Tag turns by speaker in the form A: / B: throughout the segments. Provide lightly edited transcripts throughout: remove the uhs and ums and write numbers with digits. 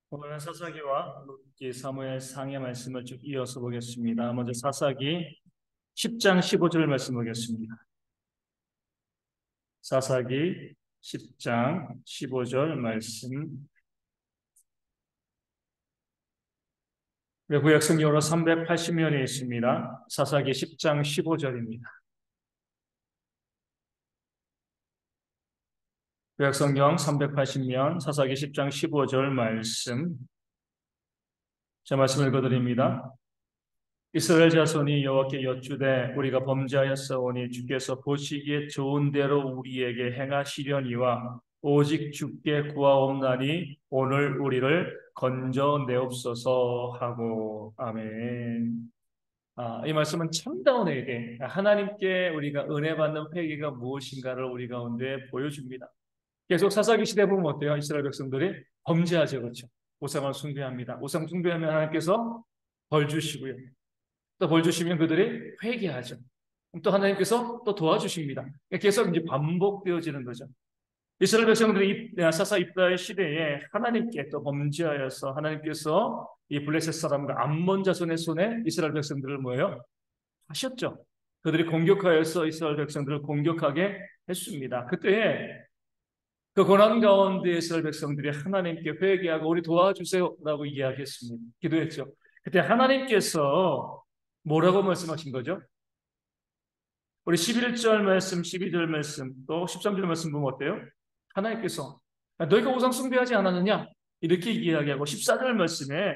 A: 오늘은 사사기와 룻기 사무엘 상의 말씀을 쭉 이어서 보겠습니다. 먼저 사사기 10장 15절 말씀 보겠습니다. 사사기 10장 15절 말씀. 구약 성경으로 380년이 있습니다. 사사기 10장 15절입니다. 구약 성경 380년 사사기 10장 15절 말씀. 제 말씀 읽어드립니다. 이스라엘 자손이 여호와께 여쭈되 우리가 범죄하였사오니 주께서 보시기에 좋은 대로 우리에게 행하시려니와 오직 주께 구하옵나니 오늘 우리를 건져내옵소서 하고. 아멘. 이 말씀은 참다운 회개, 하나님께 우리가 은혜 받는 회개가 무엇인가를 우리 가운데 보여줍니다. 계속 사사기 시대 보면 어때요? 이스라엘 백성들이 범죄하죠, 그렇죠? 우상을 숭배합니다. 우상 숭배하면 하나님께서 벌 주시고요. 또 벌 주시면 그들이 회개하죠. 또 하나님께서 또 도와주십니다. 계속 이제 반복되어지는 거죠. 이스라엘 백성들이 사사 입다의 시대에 하나님께 또 범죄하여서 하나님께서 이 블레셋 사람과 암몬 자손의 손에 이스라엘 백성들을 뭐예요? 하셨죠. 그들이 공격하여서 이스라엘 백성들을 공격하게 했습니다. 그때에 그 고난 가운데 이스라엘 백성들이 하나님께 회개하고 우리 도와주세요라고 이야기했습니다. 기도했죠. 그때 하나님께서 뭐라고 말씀하신 거죠? 우리 11절 말씀, 12절 말씀, 또 13절 말씀 보면 어때요? 하나님께서 너희가 우상 숭배하지 않았느냐? 이렇게 이야기하고 14절 말씀에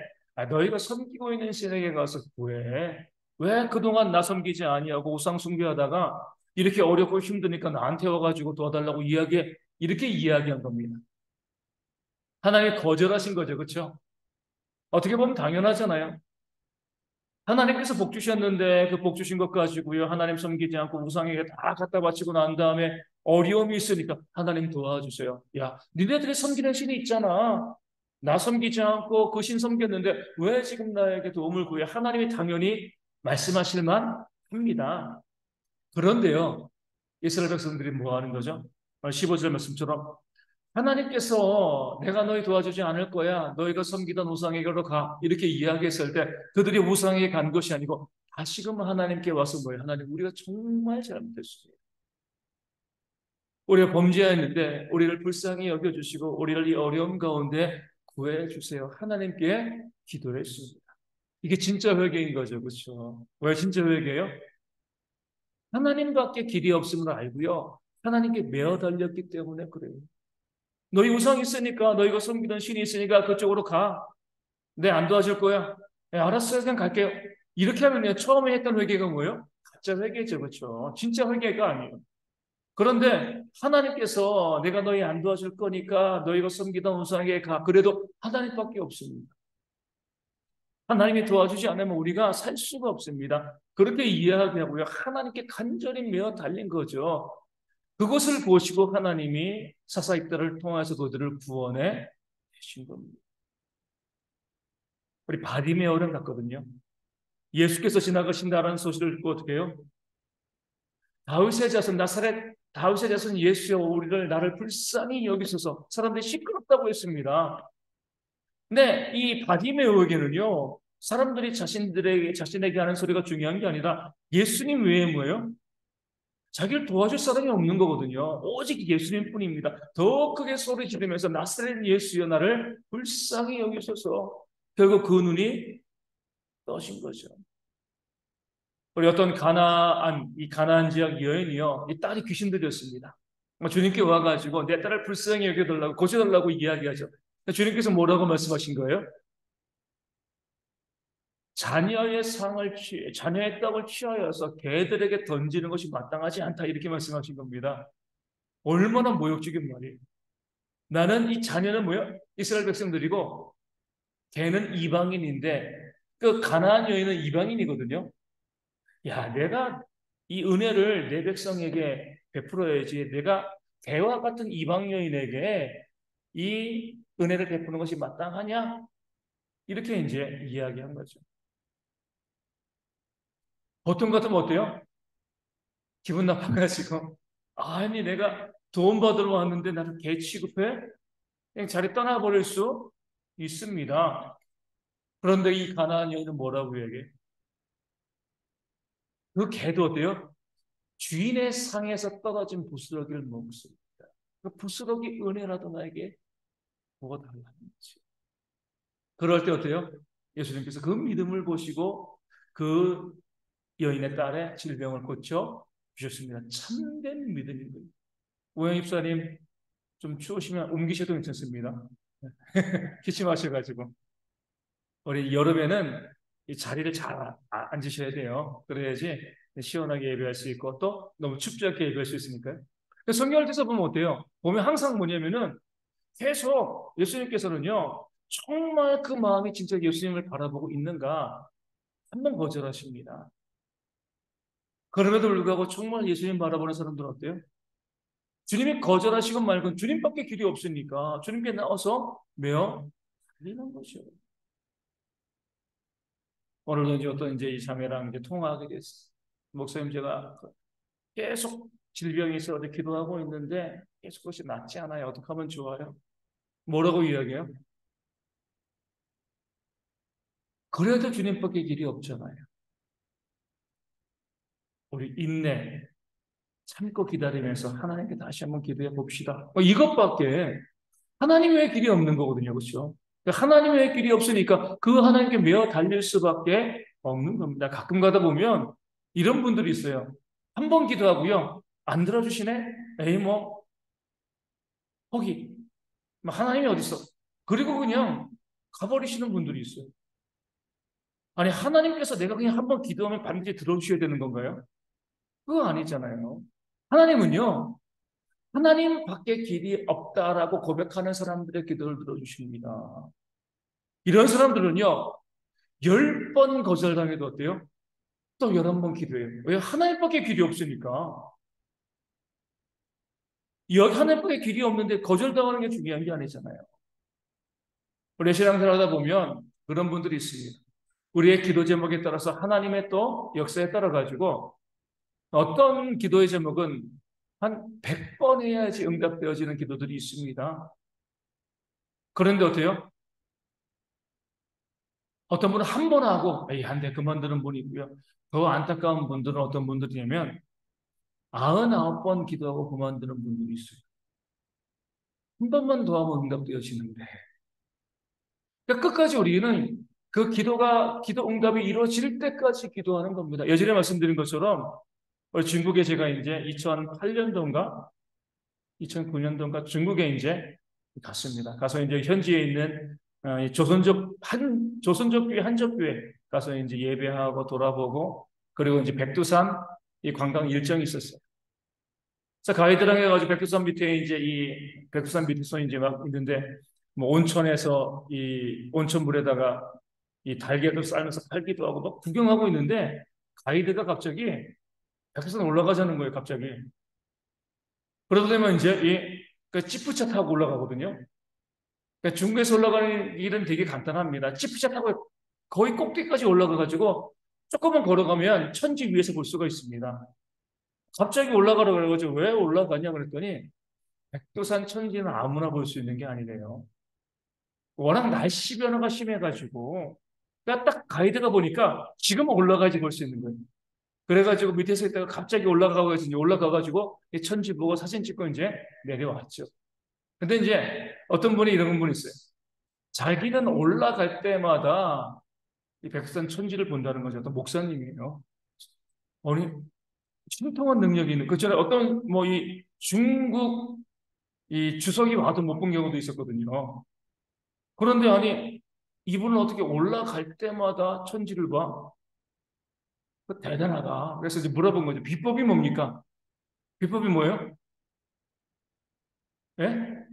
A: 너희가 섬기고 있는 신에게 가서 구해. 왜 그동안 나 섬기지 아니하고 우상 숭배하다가 이렇게 어렵고 힘드니까 나한테 와가지고 도와달라고 이렇게 이야기한 겁니다. 하나님이 거절하신 거죠. 그렇죠? 어떻게 보면 당연하잖아요. 하나님께서 복 주셨는데 그 복 주신 것 가지고요. 하나님 섬기지 않고 우상에게 다 갖다 바치고 난 다음에 어려움이 있으니까 하나님 도와주세요. 야, 니네들이 섬기는 신이 있잖아. 나 섬기지 않고 그 신 섬겼는데 왜 지금 나에게 도움을 구해? 하나님이 당연히 말씀하실 만 합니다. 그런데요. 이스라엘 백성들이 뭐 하는 거죠? 15절 말씀처럼 하나님께서 내가 너희 도와주지 않을 거야. 너희가 섬기던 우상에게로 가. 이렇게 이야기했을 때 그들이 우상에게 간 것이 아니고 다시금 하나님께 와서 뭐예요? 하나님, 우리가 정말 잘못했습니다. 우리가 범죄했는데 우리를 불쌍히 여겨주시고 우리를 이 어려움 가운데 구해주세요. 하나님께 기도했습니다. 이게 진짜 회개인 거죠. 그렇죠? 왜 진짜 회개예요? 하나님밖에 길이 없음을 알고요. 하나님께 매어 달렸기 때문에 그래요. 너희 우상이 있으니까 너희가 섬기던 신이 있으니까 그쪽으로 가. 내 안 도와줄 거야. 네, 알았어요. 그냥 갈게요. 이렇게 하면 처음에 했던 회개가 뭐예요? 가짜 회개죠. 그렇죠? 진짜 회개가 아니에요. 그런데 하나님께서 내가 너희 안 도와줄 거니까 너희가 섬기던 우상에게 가. 그래도 하나님밖에 없습니다. 하나님이 도와주지 않으면 우리가 살 수가 없습니다. 그렇게 이해하고요. 하나님께 간절히 매어 달린 거죠. 그것을 보시고 하나님이 사사입다를 통해서 그들을 구원해 주신 겁니다. 우리 바디메어는 같거든요. 예수께서 지나가신다라는 소식을 듣고 어떻게 해요? 다윗의 자손 나사렛 다윗의 자손 예수여 우리를 나를 불쌍히 여기소서. 사람들이 시끄럽다고 했습니다. 근데 이 바디메어에게는요. 사람들이 자신에게 하는 소리가 중요한 게 아니라 예수님 외에 뭐예요? 자기를 도와줄 사람이 없는 거거든요. 오직 예수님뿐입니다. 더 크게 소리 지르면서 나사렛 예수여 나를 불쌍히 여기소서. 결국 그 눈이 떠신 거죠. 우리 어떤 이 가나안 지역 여인이요, 이 딸이 귀신 들렸습니다. 주님께 와가지고 내 딸을 불쌍히 여겨달라고 고쳐달라고 이야기하죠. 주님께서 뭐라고 말씀하신 거예요? 자녀의 떡을 취하여서 개들에게 던지는 것이 마땅하지 않다 이렇게 말씀하신 겁니다. 얼마나 모욕적인 말이에요. 나는 이 자녀는 뭐요? 이스라엘 백성들이고 개는 이방인인데 그 가나안 여인은 이방인이거든요. 야, 내가 이 은혜를 내 백성에게 베풀어야지. 내가 개와 같은 이방 여인에게 이 은혜를 베푸는 것이 마땅하냐? 이렇게 이제 이야기한 거죠. 보통 같으면 어때요? 기분 나빠가지고 아니 내가 돈 받으러 왔는데 나를 개 취급해? 그냥 자리 떠나버릴 수 있습니다. 그런데 이 가나안 여인은 뭐라고 얘기해? 그 개도 어때요? 주인의 상에서 떨어진 부스러기를 먹습니다. 그 부스러기 은혜라도 나에게 뭐가 달라는지. 그럴 때 어때요? 예수님께서 그 믿음을 보시고 그 여인의 딸의 질병을 고쳐 주셨습니다. 참된 믿음인 거예요. 오영 입사님 좀 추우시면 옮기셔도 괜찮습니다. 기침하셔가지고 우리 여름에는 이 자리를 잘 앉으셔야 돼요. 그래야지 시원하게 예배할 수 있고 또 너무 춥지 않게 예배할 수 있으니까요. 성경을 떼서 보면 어때요? 보면 항상 뭐냐면은 계속 예수님께서는요 정말 그 마음이 진짜 예수님을 바라보고 있는가 한번 거절하십니다. 그럼에도 불구하고 정말 예수님 바라보는 사람들은 어때요? 주님이 거절하시고 말고 주님밖에 길이 없으니까 주님께 나와서 매어 달리는 거죠. 오늘도 이제 어떤 이제 이 자매랑 이제 통화하게 됐어요. 목사님 제가 계속 질병이 있어 어디 기도하고 있는데 계속 그것이 낫지 않아요. 어떻게 하면 좋아요? 뭐라고 이야기해요? 그래도 주님밖에 길이 없잖아요. 우리 인내, 참고 기다리면서 하나님께 다시 한번 기도해 봅시다. 이것밖에 하나님 외에 길이 없는 거거든요. 그렇죠? 하나님 외에 길이 없으니까 그 하나님께 매어 달릴 수밖에 없는 겁니다. 가끔 가다 보면 이런 분들이 있어요. 한 번 기도하고요. 안 들어주시네? 에이 뭐 포기. 뭐 하나님이 어디 있어? 그리고 그냥 가버리시는 분들이 있어요. 아니 하나님께서 내가 그냥 한 번 기도하면 반드시 들어주셔야 되는 건가요? 그거 아니잖아요. 하나님은요. 하나님 밖에 길이 없다라고 고백하는 사람들의 기도를 들어주십니다. 이런 사람들은요. 10번 거절당해도 어때요? 또 11번 기도해요. 왜? 하나님밖에 길이 없으니까. 하나님밖에 길이 없는데 거절당하는 게 중요한 게 아니잖아요. 우리 신앙생활 하다 보면 그런 분들이 있습니다. 우리의 기도 제목에 따라서 하나님의 또 역사에 따라 가지고 어떤 기도의 제목은 한 100번 해야지 응답되어지는 기도들이 있습니다. 그런데 어때요? 어떤 분은 한 번 하고 에이 안 돼 그만두는 분이 있고요. 더 안타까운 분들은 어떤 분들이냐면 99번 기도하고 그만두는 분들이 있어요. 한 번만 더 하면 응답되어지는데. 그러니까 끝까지 우리는 그 기도 응답이 이루어질 때까지 기도하는 겁니다. 예전에 말씀드린 것처럼 중국에 제가 이제 2008년도인가 2009년도인가 중국에 이제 갔습니다. 가서 이제 현지에 있는 조선족 교회 한적교회 가서 이제 예배하고 돌아보고 그리고 이제 백두산 이 관광 일정이 있었어요. 그래서 가이드랑 해가지고 백두산 밑에 이제 이 백두산 밑에서 이제 막 있는데 뭐 온천에서 이 온천물에다가 이 달걀도 쌀면서 팔기도 하고 막 구경하고 있는데 가이드가 갑자기 백두산 올라가자는 거예요, 갑자기. 그러다 보면 이제 그 지프차 타고 올라가거든요. 그러니까 중국에서 올라가는 길은 되게 간단합니다. 지프차 타고 거의 꼭대기까지 올라가가지고 조금만 걸어가면 천지 위에서 볼 수가 있습니다. 갑자기 올라가라고 그래가지고 왜 올라가냐 그랬더니 백두산 천지는 아무나 볼 수 있는 게 아니래요. 워낙 날씨 변화가 심해가지고 그러니까 딱 가이드가 보니까 지금 올라가야지 볼 수 있는 거예요. 그래가지고 밑에서 있다가 갑자기 올라가가지고 이 천지 보고 사진 찍고 이제 내려왔죠. 근데 이제 어떤 분이 이런 분이 있어요. 자기는 올라갈 때마다 이 백두산 천지를 본다는 거죠. 어떤 목사님이에요. 아니 신통한 능력이 있는 그처럼 어떤 뭐 이 중국 이 주석이 와도 못 본 경우도 있었거든요. 그런데 아니 이분은 어떻게 올라갈 때마다 천지를 봐? 대단하다. 그래서 이제 물어본 거죠. 비법이 뭡니까? 비법이 뭐예요? 예?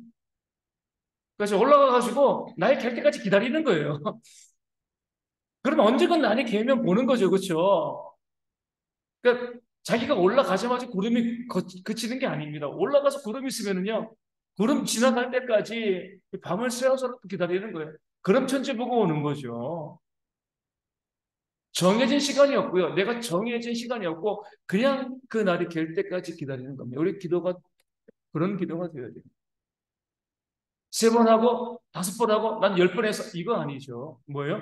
A: 그래서 올라가가지고 나이 갤 때까지 기다리는 거예요. 그러면 언제건 날이 개면 보는 거죠. 그렇죠? 그러니까 자기가 올라가자마자 구름이 그치는 게 아닙니다. 올라가서 구름이 있으면은요, 구름 지나갈 때까지 밤을 새워서 기다리는 거예요. 그럼 천체 보고 오는 거죠. 정해진 시간이 없고요. 내가 정해진 시간이 없고, 그냥 그 날이 갤 때까지 기다리는 겁니다. 우리 기도가 그런 기도가 되어야 돼요. 3번 하고 5번 하고 난 10번 해서 이거 아니죠. 뭐예요?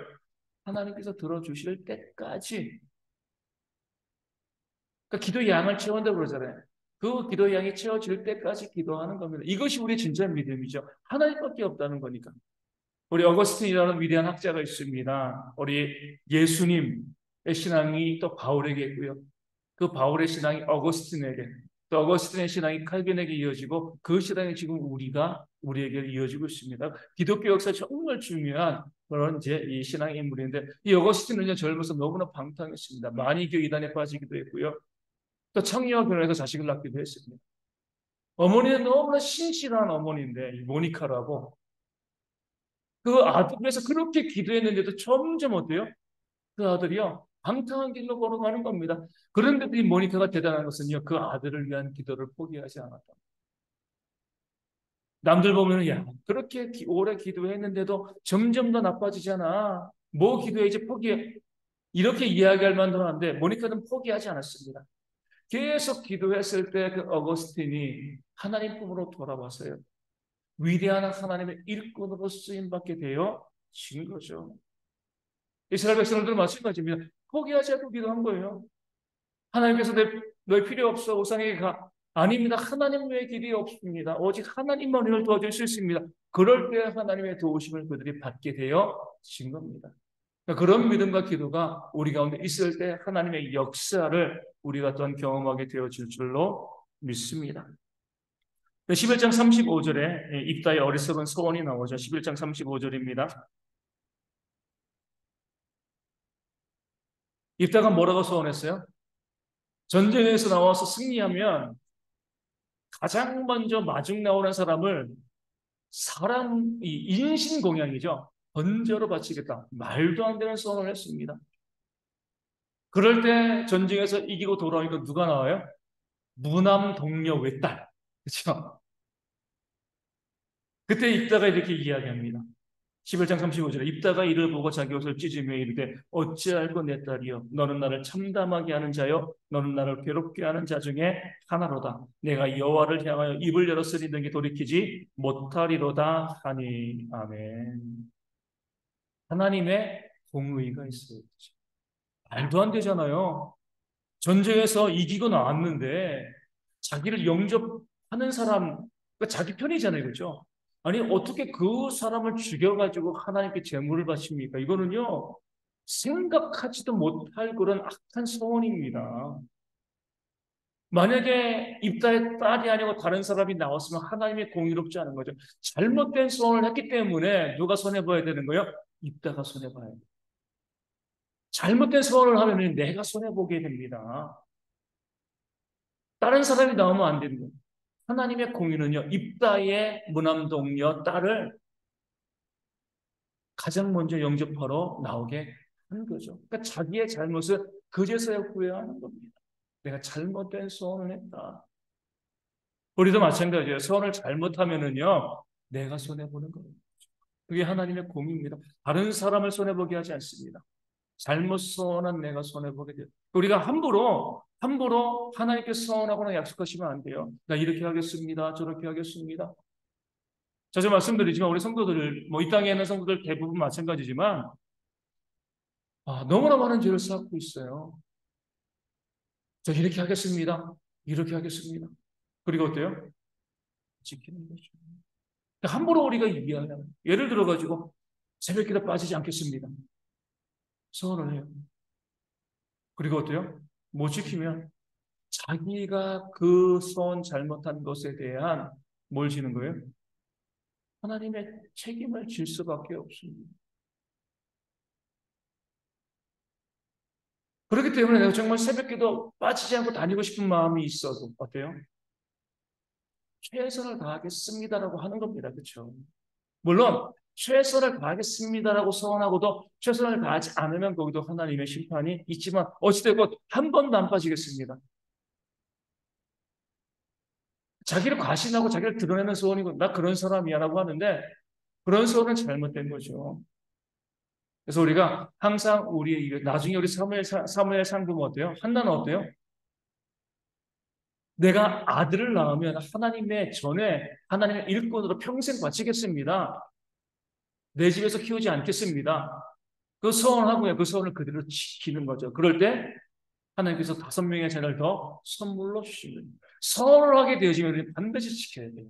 A: 하나님께서 들어주실 때까지. 그러니까 기도의 양을 채운다고 그러잖아요. 그 기도의 양이 채워질 때까지 기도하는 겁니다. 이것이 우리 진짜 믿음이죠. 하나님밖에 없다는 거니까. 우리 어거스틴이라는 위대한 학자가 있습니다. 우리 예수님의 신앙이 또 바울에게 있고요. 그 바울의 신앙이 어거스틴에게, 또 어거스틴의 신앙이 칼빈에게 이어지고 그 신앙이 지금 우리에게 이어지고 있습니다. 기독교 역사에 정말 중요한 그런 이제 이 신앙의 인물인데 이 어거스틴은요 젊어서 너무나 방탕했습니다. 마니교 이단에 빠지기도 했고요. 또 창녀와 결혼해서 자식을 낳기도 했습니다. 어머니는 너무나 신실한 어머니인데 이 모니카라고 그 아들 위해서 그렇게 기도했는데도 점점 어때요? 그 아들이요 방탕한 길로 걸어가는 겁니다. 그런데도 이 모니카가 대단한 것은요 그 아들을 위한 기도를 포기하지 않았다. 남들 보면은 야 그렇게 오래 기도했는데도 점점 더 나빠지잖아. 뭐 기도해야지 포기해. 이렇게 이야기할 만도 한데 모니카는 포기하지 않았습니다. 계속 기도했을 때 그 어거스틴이 하나님 품으로 돌아왔어요. 위대한 하나님의 일꾼으로 쓰임받게 되어진 거죠. 이스라엘 백성들도 마찬가지입니다. 포기하지 않고 기도한 거예요. 하나님께서 너희 필요 없어 우상에게 가. 아닙니다. 하나님 외에 길이 없습니다. 오직 하나님만 우리를 도와줄 수 있습니다. 그럴 때 하나님의 도우심을 그들이 받게 되어진 겁니다. 그러니까 그런 믿음과 기도가 우리 가운데 있을 때 하나님의 역사를 우리가 또한 경험하게 되어질 줄로 믿습니다. 11장 35절에 입다의 어리석은 소원이 나오죠. 11장 35절입니다. 입다가 뭐라고 소원했어요? 전쟁에서 나와서 승리하면 가장 먼저 마중 나오는 사람을 이 인신공양이죠. 번제로 바치겠다. 말도 안 되는 소원을 했습니다. 그럴 때 전쟁에서 이기고 돌아오니까 누가 나와요? 무남 동료 외딸. 그렇죠? 그때 입다가 이렇게 이야기합니다. 11장 35절에 입다가 이를 보고 자기 옷을 찢으며 이르되 어찌할꼬 내 딸이여 너는 나를 참담하게 하는 자여 너는 나를 괴롭게 하는 자 중에 하나로다. 내가 여호와를 향하여 입을 열었으니 너에게 돌이키지 못하리로다 하니. 아멘. 하나님의 공의가 있어요. 말도 안 되잖아요. 전쟁에서 이기고 나왔는데 자기를 영접하는 사람, 그러니까 자기 편이잖아요. 그렇죠? 아니 어떻게 그 사람을 죽여가지고 하나님께 제물을 바칩니까? 이거는요 생각하지도 못할 그런 악한 소원입니다. 만약에 입다의 딸이 아니고 다른 사람이 나왔으면 하나님의 공의롭지 않은 거죠. 잘못된 소원을 했기 때문에 누가 손해봐야 되는 거예요? 입다가 손해봐야 돼요. 잘못된 소원을 하면 내가 손해보게 됩니다. 다른 사람이 나오면 안 되는 거예요. 하나님의 공의는요, 입다의 무남동녀 딸을 가장 먼저 영접하러 나오게 한 거죠. 그러니까 자기의 잘못을 그제서야 후회하는 겁니다. 내가 잘못된 소원을 했다. 우리도 마찬가지예요. 소원을 잘못하면은요, 내가 손해보는 거예요. 그게 하나님의 공의입니다. 다른 사람을 손해보게 하지 않습니다. 잘못 소원한 내가 손해보게 돼요. 우리가 함부로 하나님께 소원하거나 약속하시면 안 돼요. 나 이렇게 하겠습니다. 저렇게 하겠습니다. 자주 말씀드리지만 우리 성도들, 뭐 이 땅에 있는 성도들 대부분 마찬가지지만 너무나 많은 죄를 쌓고 있어요. 저 이렇게 하겠습니다. 이렇게 하겠습니다. 그리고 어때요? 지키는 거죠. 함부로 우리가 이해하면 예를 들어가지고 새벽기도 빠지지 않겠습니다. 소원을 해요. 그리고 어때요? 못 지키면 자기가 그 소원 잘못한 것에 대한 뭘 지는 거예요? 하나님의 책임을 질 수밖에 없습니다. 그렇기 때문에 내가 정말 새벽기도 빠지지 않고 다니고 싶은 마음이 있어도 어때요? 최선을 다하겠습니다라고 하는 겁니다. 그렇죠? 물론 최선을 다하겠습니다라고 서원하고도 최선을 다하지 않으면 거기도 하나님의 심판이 있지만 어찌되건 한 번도 안 빠지겠습니다. 자기를 과신하고 자기를 드러내는 소원이고 나 그런 사람이야라고 하는데 그런 소원은 잘못된 거죠. 그래서 우리가 항상 우리의 나중에 우리 사무엘 상금 어때요? 한나는 어때요? 내가 아들을 낳으면 하나님의 전에 하나님의 일꾼으로 평생 바치겠습니다. 내 집에서 키우지 않겠습니다. 그 소원하고요. 그 소원을 그대로 지키는 거죠. 그럴 때 하나님께서 5명의 자녀를 더 선물로 주시는 소원을 하게 되어지면 반드시 지켜야 돼요.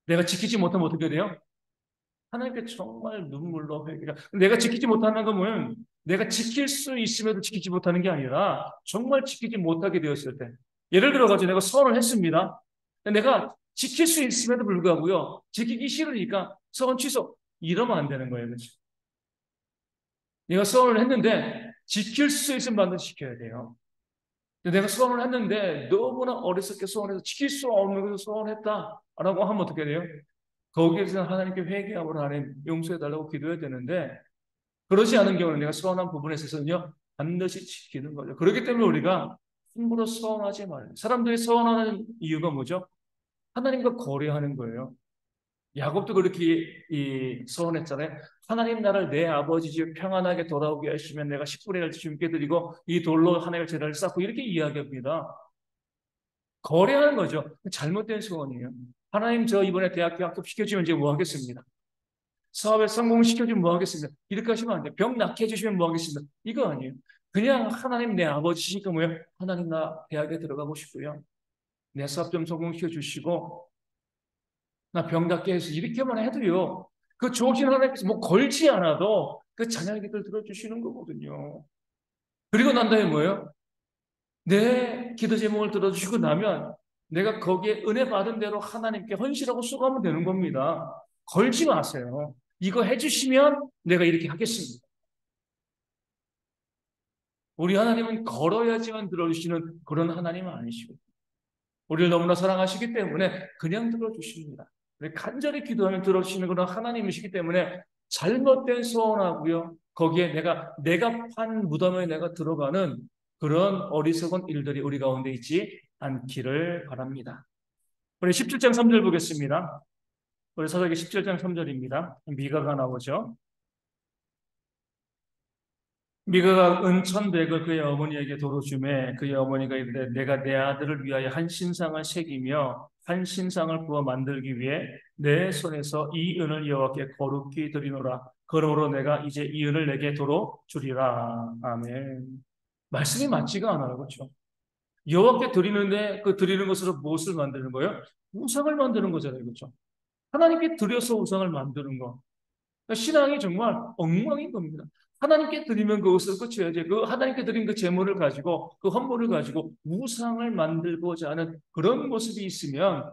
A: 내가 지키지 못하면 어떻게 돼요? 하나님께 정말 눈물로 회개가. 내가 지키지 못하는 건 뭐냐면 내가 지킬 수 있음에도 지키지 못하는 게 아니라 정말 지키지 못하게 되었을 때. 예를 들어가지고 내가 서원을 했습니다. 내가 지킬 수 있음에도 불구하고요. 지키기 싫으니까 서원 취소. 이러면 안 되는 거예요. 그렇죠? 내가 서원을 했는데 지킬 수 있으면 반드시 지켜야 돼요. 내가 소원을 했는데 너무나 어리석게 소원해서 지킬 수 없는 것을 소원했다라고 하면 어떻게 돼요? 거기에서 하나님께 회개하고 하나님 용서해달라고 기도해야 되는데 그러지 않은 경우는 내가 소원한 부분에 있어서는요 반드시 지키는 거죠. 그렇기 때문에 우리가 함부로 소원하지 말아요. 사람들이 소원하는 이유가 뭐죠? 하나님과 거래하는 거예요. 야곱도 그렇게 소원했잖아요. 하나님 나를 내 아버지 집 평안하게 돌아오게 하시면 내가 10분의 1 주님께 드리고 이 돌로 하나님의 제단을 쌓고 이렇게 이야기합니다. 거래하는 거죠. 잘못된 소원이에요. 하나님 저 이번에 대학교 합격시켜주면 이제 뭐 하겠습니다. 사업에 성공시켜주면 뭐 하겠습니다. 이렇게 하시면 안 돼요. 병 낫게 해주시면 뭐 하겠습니다. 이거 아니에요. 그냥 하나님 내 아버지시니까 뭐예요? 하나님 나 대학에 들어가고 싶고요. 내 사업 좀 성공시켜 주시고 나 병 낫게 해서 이렇게만 해도요. 그 좋으신 하나님께서 뭐 걸지 않아도 그 자녀의 기도를 들어주시는 거거든요. 그리고 난 다음에 뭐예요? 내 기도 제목을 들어주시고 나면 내가 거기에 은혜 받은 대로 하나님께 헌신하고 수고하면 되는 겁니다. 걸지 마세요. 이거 해주시면 내가 이렇게 하겠습니다. 우리 하나님은 걸어야지만 들어주시는 그런 하나님은 아니시고 우리를 너무나 사랑하시기 때문에 그냥 들어주십니다. 간절히 기도하면 들어주시는 그런 하나님이시기 때문에 잘못된 소원하고요. 거기에 내가 판 무덤에 내가 들어가는 그런 어리석은 일들이 우리 가운데 있지 않기를 바랍니다. 우리 17장 3절 보겠습니다. 우리 사사기 17장 3절입니다. 미가가 나오죠. 미가가 은 1,100을 그의 어머니에게 도로 주매 그의 어머니가 이르되 내가 내 아들을 위하여 한 신상을 새기며 한 신상을 부어 만들기 위해 내 손에서 이 은을 여호와께 거룩히 드리노라. 그러므로 내가 이제 이 은을 내게 도로 주리라. 아멘. 말씀이 맞지가 않아요. 그렇죠? 여호와께 드리는데 그 드리는 것으로 무엇을 만드는 거예요? 우상을 만드는 거잖아요. 그렇죠? 하나님께 드려서 우상을 만드는 거. 그러니까 신앙이 정말 엉망인 겁니다. 하나님께 드리면 그것을 끝이어야지. 그 하나님께 드린 그 제물을 가지고 그 헌물을 가지고 우상을 만들고자 하는 그런 모습이 있으면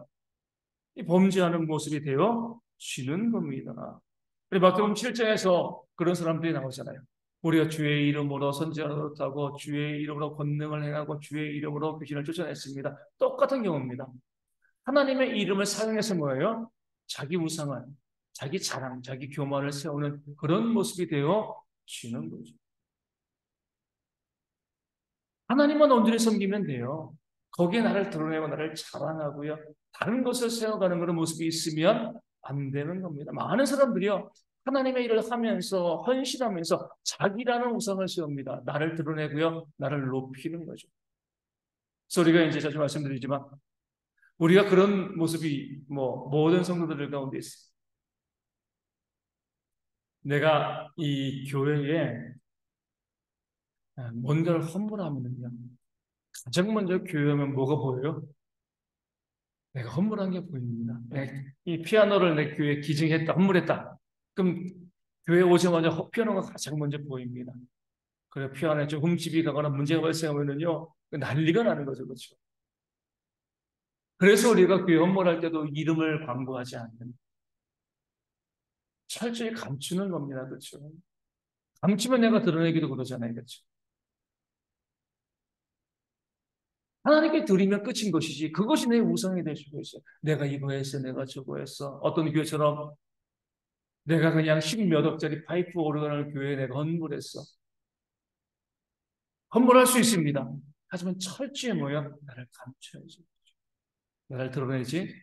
A: 범죄하는 모습이 되어 지는 겁니다. 그리고 마태복음 7장에서 그런 사람들이 나오잖아요. 우리가 주의 이름으로 선지자를 노릇하고 주의 이름으로 권능을 행하고 주의 이름으로 귀신을 쫓아냈습니다. 똑같은 경우입니다. 하나님의 이름을 사용해서 뭐예요? 자기 우상을, 자기 자랑, 자기 교만을 세우는 그런 모습이 되어 지는 거죠. 하나님만 온전히 섬기면 돼요. 거기에 나를 드러내고 나를 자랑하고요. 다른 것을 세워가는 그런 모습이 있으면 안 되는 겁니다. 많은 사람들이요. 하나님의 일을 하면서 헌신하면서 자기라는 우상을 세웁니다. 나를 드러내고요. 나를 높이는 거죠. 그래서 우리가 이제 자주 말씀드리지만 우리가 그런 모습이 모든 성도들 가운데 있습니다. 내가 이 교회에 뭔가를 헌물하면요. 가장 먼저 교회 오면 뭐가 보여요? 내가 헌물한 게 보입니다. 이 피아노를 내 교회에 기증했다, 헌물했다. 그럼 교회 오자마자 피아노가 가장 먼저 보입니다. 그래 피아노에 좀 흠집이 가거나 문제가 발생하면은요 난리가 나는 거죠, 그렇죠? 그래서 우리가 교회 헌물할 때도 이름을 광고하지 않는 철저히 감추는 겁니다, 그렇죠? 감추면 내가 드러내기도 그러잖아요, 그렇죠? 하나님께 드리면 끝인 것이지 그것이 내 우상이 될 수도 있어요. 내가 이거 했어, 내가 저거 했어. 어떤 교회처럼 내가 그냥 10몇 억짜리 파이프 오르간을 교회에 내가 헌물했어. 헌물할 수 있습니다. 하지만 철저히 뭐야? 나를 감춰야지. 나를 드러내지.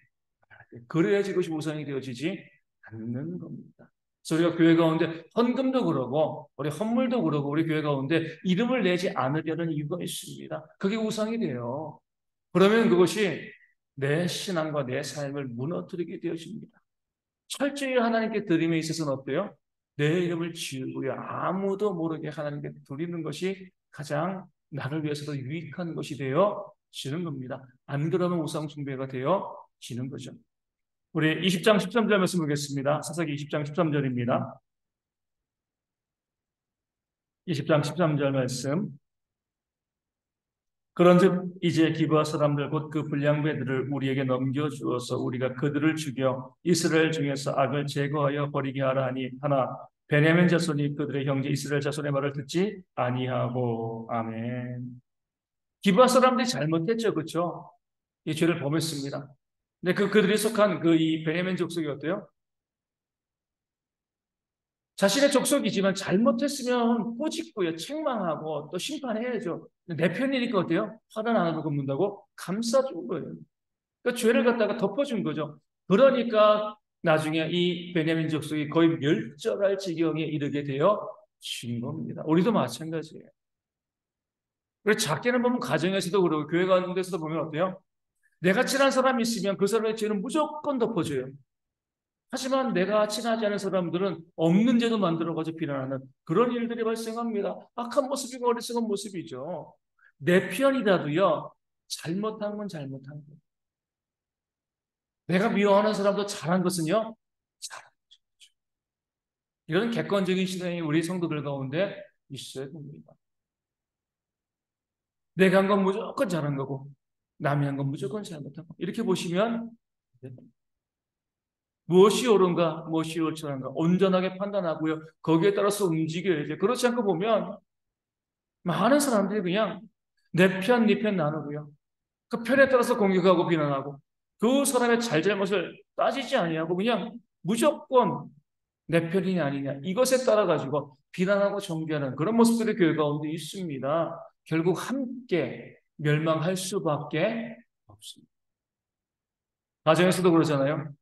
A: 그래야지 그것이 우상이 되어지지 않는 겁니다. 그래서 우리가 교회 가운데 헌금도 그러고 우리 헌물도 그러고 우리 교회 가운데 이름을 내지 않으려는 이유가 있습니다. 그게 우상이 돼요. 그러면 그것이 내 신앙과 내 삶을 무너뜨리게 되어집니다. 철저히 하나님께 드림에 있어서는 어때요? 내 이름을 지우고요. 아무도 모르게 하나님께 드리는 것이 가장 나를 위해서도 유익한 것이 되어지는 겁니다. 안 그러면 우상 숭배가 되어지는 거죠. 우리 20장 13절 말씀 보겠습니다. 사사기 20장 13절입니다. 20장 13절 말씀. 그런즉 이제 기브아 사람들 곧 그 불량배들을 우리에게 넘겨주어서 우리가 그들을 죽여 이스라엘 중에서 악을 제거하여 버리게 하라 하니 하나 베냐민 자손이 그들의 형제 이스라엘 자손의 말을 듣지 아니하고. 아멘. 기브아 사람들이 잘못했죠, 그렇죠? 이 죄를 범했습니다. 근데 그들이 속한 그 이 베냐민 족속이 어때요? 자신의 족속이지만 잘못했으면 꾸짖고요, 책망하고 또 심판해야죠. 내 편이니까 어때요? 화를 안 하고 갚는다고 감싸준 거예요. 그러니까 죄를 갖다가 덮어준 거죠. 그러니까 나중에 이 베냐민 족속이 거의 멸절할 지경에 이르게 되어 진 겁니다. 우리도 마찬가지예요. 그래서 작게는 보면 가정에서도 그러고 교회 가는 데서도 보면 어때요? 내가 친한 사람이 있으면 그 사람의 죄는 무조건 덮어줘요. 하지만 내가 친하지 않은 사람들은 없는 죄도 만들어가지고 비난하는 그런 일들이 발생합니다. 악한 모습이고 어리석은 모습이죠. 내 편이라도요, 잘못한 건 잘못한 거예요. 내가 미워하는 사람도 잘한 것은요, 잘한 거죠. 이런 객관적인 시선이 우리 성도들 가운데 있어야 됩니다. 내가 한 건 무조건 잘한 거고, 남이 한 건 무조건 잘못한 거. 이렇게 보시면 무엇이 옳은가, 무엇이 옳지 않은가 온전하게 판단하고요. 거기에 따라서 움직여야죠. 그렇지 않고 보면 많은 사람들이 그냥 내 편, 네 편 나누고요. 그 편에 따라서 공격하고 비난하고 그 사람의 잘잘못을 따지지 아니하고 그냥 무조건 내 편이냐 아니냐 이것에 따라 가지고 비난하고 정죄하는 그런 모습들이 교회 가운데 있습니다. 결국 함께 멸망할 수밖에 없습니다. 가정에서도 그러잖아요.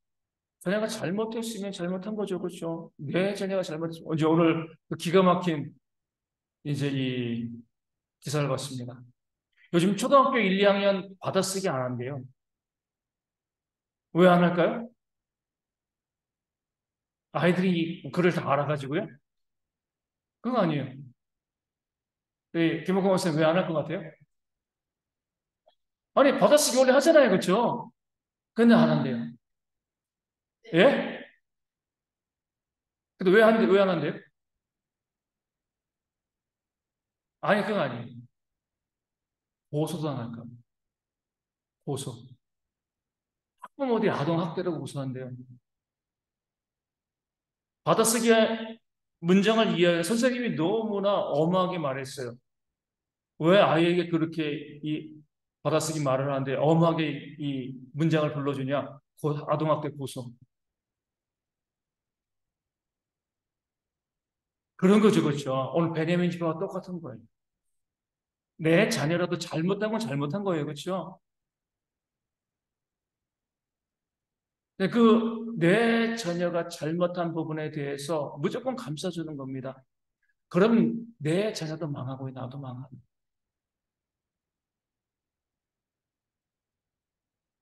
A: 자녀가 잘못했으면 잘못한 거죠, 그렇죠? 내 자녀가 잘못했으면 이제 오늘 그 기가 막힌 이제 이 기사를 봤습니다. 요즘 초등학교 1, 2학년 받아쓰기 안 한대요. 왜 안 할까요? 아이들이 글을 다 알아가지고요? 그거 아니에요. 김학범 선생님 왜 안 할 것 같아요? 아니, 받아쓰기 원래 하잖아요, 그렇죠? 근데 안 한대요. 예? 근데 왜 안 한대요? 아니, 그거 아니에요. 고소도 안 할까? 고소. 학부모 어디 아동학대라고 고소한대요. 받아쓰기 문장을 이해해 선생님이 너무나 엄하게 말했어요. 왜 아이에게 그렇게 이 받아쓰기 말을 하는데 엄하게 이 문장을 불러주냐? 아동학대 고소. 그런 거죠, 그렇죠? 오늘 베냐민 집안과 똑같은 거예요. 내 자녀라도 잘못한 건 잘못한 거예요, 그렇죠? 내 자녀가 잘못한 부분에 대해서 무조건 감싸주는 겁니다. 그럼 내 자녀도 망하고 나도 망하고.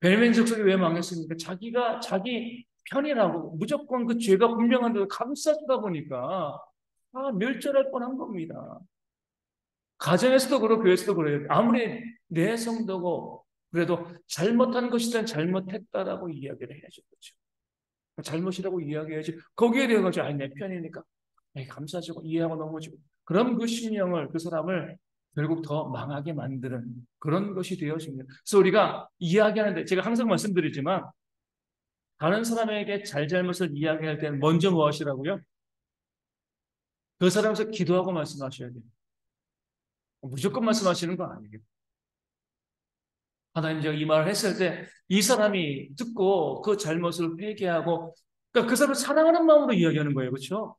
A: 베냐민 족속이 왜 망했습니까? 자기가 자기 편이라고 무조건 그 죄가 분명한데도 감싸주다 보니까 멸절할 뻔한 겁니다. 가정에서도 그렇고 교회에서도 그래요. 아무리 내 성도고 그래도 잘못한 것이든 잘못했다라고 이야기를 해야죠. 그렇죠? 잘못이라고 이야기해야지. 거기에 대해 가지고 아니 내 편이니까 감싸주고 이해하고 넘어지고 그럼 그 심령을 그 사람을 결국 더 망하게 만드는 그런 것이 되어집니다. 그래서 우리가 이야기하는데 제가 항상 말씀드리지만 다른 사람에게 잘잘못을 이야기할 때는 먼저 뭐 하시라고요? 그 사람에서 기도하고 말씀하셔야 돼요. 무조건 말씀하시는 거 아니에요. 하나님 제가 이 말을 했을 때 이 사람이 듣고 그 잘못을 회개하고 그러니까 그 사람을 사랑하는 마음으로 이야기하는 거예요. 그렇죠?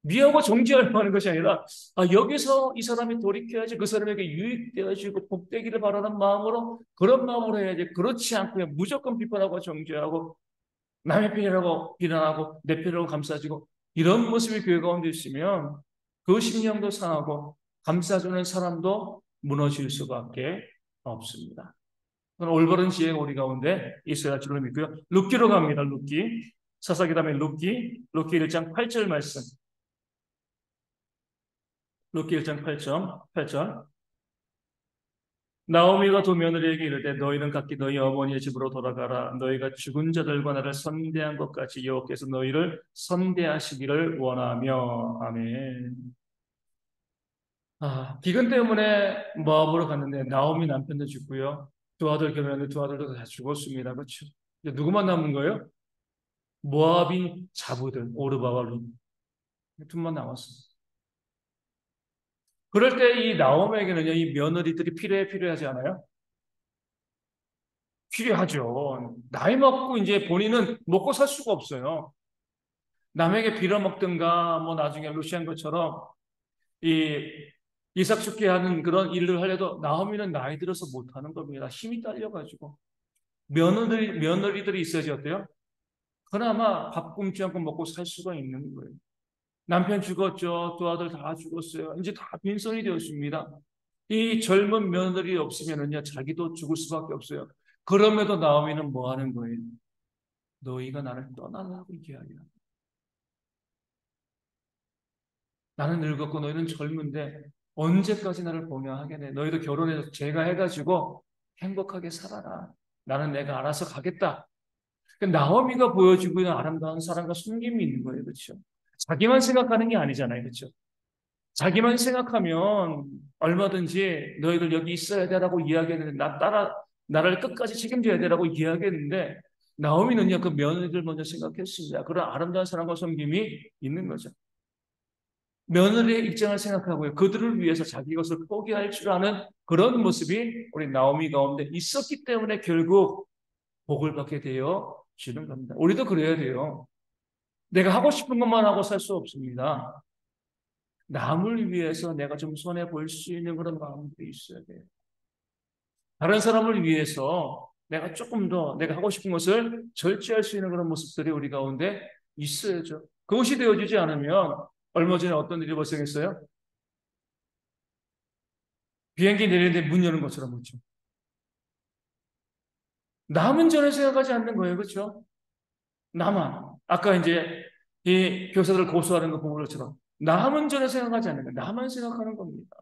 A: 미워하고 정죄하려고 하는 것이 아니라 여기서 이 사람이 돌이켜야지 그 사람에게 유익되어지고 복되기를 바라는 마음으로 그런 마음으로 해야지 그렇지 않고 무조건 비판하고 정죄하고 남의 편이라고 비난하고 내 편이라고 감싸지고 이런 모습이 교회 가운데 있으면 그 심령도 상하고 감싸주는 사람도 무너질 수밖에 없습니다. 올바른 지혜가 우리 가운데 있어야 할 줄로 믿고요. 룻기로 갑니다. 룻기. 사사기담의 룻기 1장 8절 말씀. 룻기 1장 8절. 나오미가 두 며느리에게 이르되 너희는 각기 너희 어머니의 집으로 돌아가라. 너희가 죽은 자들과 나를 선대한 것 같이 여호와께서 너희를 선대하시기를 원하며. 아멘. 기근 때문에 모압으로 갔는데 나오미 남편도 죽고요. 두 아들 결혼했는데 두 아들도 다 죽었습니다. 그렇죠? 이제 누구만 남은 거예요? 모압인 자부들 오르바와 룻 둘만 남았어요. 그럴 때 이 나오미에게는요, 이 며느리들이 필요하지 않아요? 필요하죠. 나이 먹고 이제 본인은 먹고 살 수가 없어요. 남에게 빌어먹든가 뭐 나중에 루시안 것처럼 이 이삭 죽게 하는 그런 일을 하려도 나오미는 나이 들어서 못하는 겁니다. 힘이 딸려가지고 며느리들이 있어야지 어때요? 그나마 밥 굶지 않고 먹고 살 수가 있는 거예요. 남편 죽었죠. 두 아들 다 죽었어요. 이제 다 빈손이 되었습니다. 이 젊은 며느리 없으면은요, 자기도 죽을 수밖에 없어요. 그럼에도 나오미는 뭐 하는 거예요? 너희가 나를 떠나라고 이야기합니다. 나는 늙었고 너희는 젊은데 언제까지 나를 봉양하겠네. 너희도 결혼해서 제가 해가지고 행복하게 살아라. 나는 내가 알아서 가겠다. 그러니까 나오미가 보여주고 있는 아름다운 사랑과 숨김이 있는 거예요. 그렇죠? 자기만 생각하는 게 아니잖아요. 그렇죠? 자기만 생각하면 얼마든지 너희들 여기 있어야 되라고 이야기했는데 나를 끝까지 책임져야 되라고 이야기했는데 나오미는요, 그 며느리를 먼저 생각했습니다. 그런 아름다운 사랑과 섬김이 있는 거죠. 며느리의 입장을 생각하고요. 그들을 위해서 자기 것을 포기할 줄 아는 그런 모습이 우리 나오미 가운데 있었기 때문에 결국 복을 받게 되어지는 겁니다. 우리도 그래야 돼요. 내가 하고 싶은 것만 하고 살 수 없습니다. 남을 위해서 내가 좀 손해 볼 수 있는 그런 마음도 있어야 돼요. 다른 사람을 위해서 내가 조금 더 내가 하고 싶은 것을 절제할 수 있는 그런 모습들이 우리 가운데 있어야죠. 그것이 되어지지 않으면 얼마 전에 어떤 일이 발생했어요? 비행기 내리는데 문 여는 것처럼 그렇죠. 남은 전에 생각하지 않는 거예요. 그렇죠? 나만. 아까 이제 이 교사들 고소하는 거 본 것처럼 남은 전에 생각하지 않는 거예요. 나만 생각하는 겁니다.